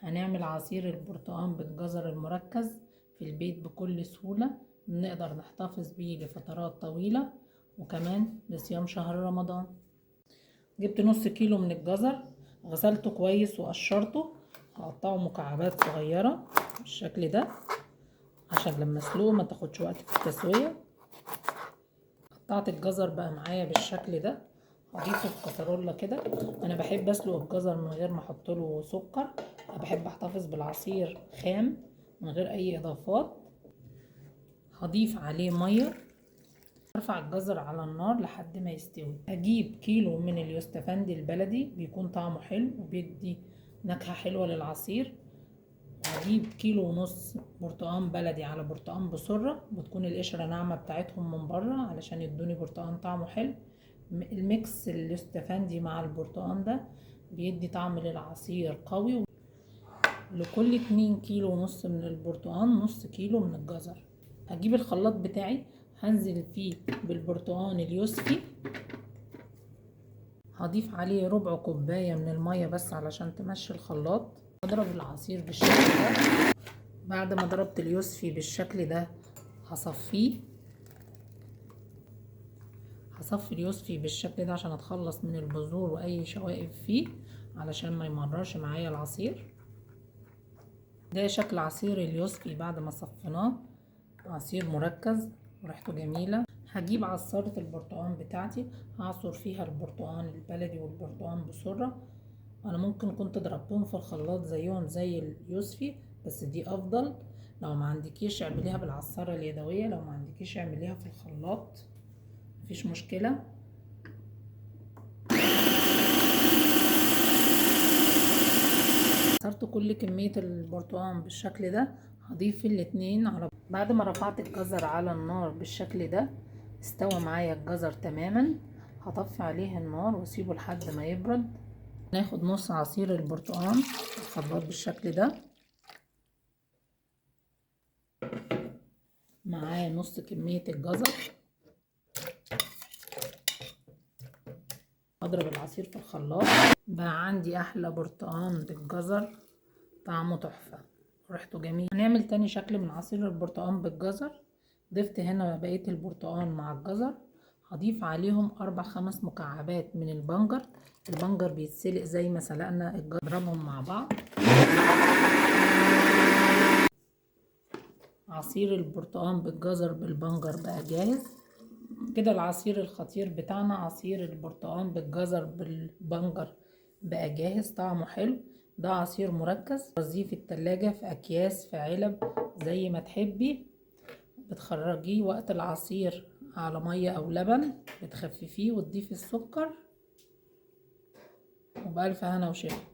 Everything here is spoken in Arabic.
هنعمل عصير البرتقال بالجزر المركز في البيت بكل سهولة، نقدر نحتفظ بيه لفترات طويلة وكمان لصيام شهر رمضان. جبت نص كيلو من الجزر، غسلته كويس وقشرته، هقطعه مكعبات صغيرة بالشكل ده عشان لما اسلقه ما تاخدش وقت في التسوية. قطعت الجزر بقى معايا بالشكل ده، هضيفه في كسرولة كده. انا بحب اسلق الجزر من غير ما احط له سكر، بحب احتفظ بالعصير خام من غير اي اضافات. هضيف عليه ميه، ارفع الجزر على النار لحد ما يستوي. اجيب كيلو من اليوستفندي البلدي، بيكون طعمه حلو وبيدي نكهة حلوة للعصير. هجيب كيلو ونص برتقان بلدي على برتقان بسرة، بتكون القشرة ناعمة بتاعتهم من بره علشان يدوني برتقان طعمه حلو. الميكس اليوستفندي مع البرتقان ده بيدي طعم للعصير قوي. لكل 2 كيلو ونص من البرتقان نص كيلو من الجزر. هجيب الخلاط بتاعي، هنزل فيه بالبرتقان اليوسفي، هضيف عليه ربع كوباية من المية بس علشان تمشي الخلاط. اضرب العصير بالشكل ده. بعد ما ضربت اليوسفي بالشكل ده هصفي اليوسفي بالشكل ده عشان اتخلص من البذور واي شوائب فيه علشان ما يمررش معايا العصير. ده شكل عصير اليوسفي بعد ما صفيناه، عصير مركز وريحته جميلة. هجيب عصارة البرتقال بتاعتي، هعصر فيها البرتقال البلدي والبرتقال بسرة. انا ممكن كنت ضربتهم في الخلاط زيهم زي اليوسفي، بس دي افضل. لو ما عندكيش اعمليها بالعصارة اليدوية، لو ما عندكيش اعمليها في الخلاط، مفيش مشكلة. عصرت كل كمية البرتقال بالشكل ده، هضيف الاتنين على بعد ما رفعت الجزر على النار بالشكل ده. استوى معايا الجزر تماما، هطفي عليه النار واسيبه لحد ما يبرد. ناخد نص عصير البرتقال الخلاط بالشكل ده، معاه نص كمية الجزر. اضرب العصير في الخلاط، بقى عندي احلى برتقال بالجزر، طعمه تحفة وريحته جميل. هنعمل تاني شكل من عصير البرتقال بالجزر. ضفت هنا بقية البرتقال مع الجزر، هضيف عليهم 4-5 مكعبات من البنجر. البنجر بيتسلق زي ما سلقنا الجزر، اضربهم مع بعض. عصير البرتقال بالجزر بالبنجر بقى جاهز كده. العصير الخطير بتاعنا عصير البرتقال بالجزر بالبنجر بقى جاهز، طعمه حلو. ده عصير مركز، رزيه في التلاجة في اكياس في علب زي ما تحبي. بتخرجيه وقت العصير على مية او لبن، بتخففيه وتضيفي السكر، وبألف هنا وشفا.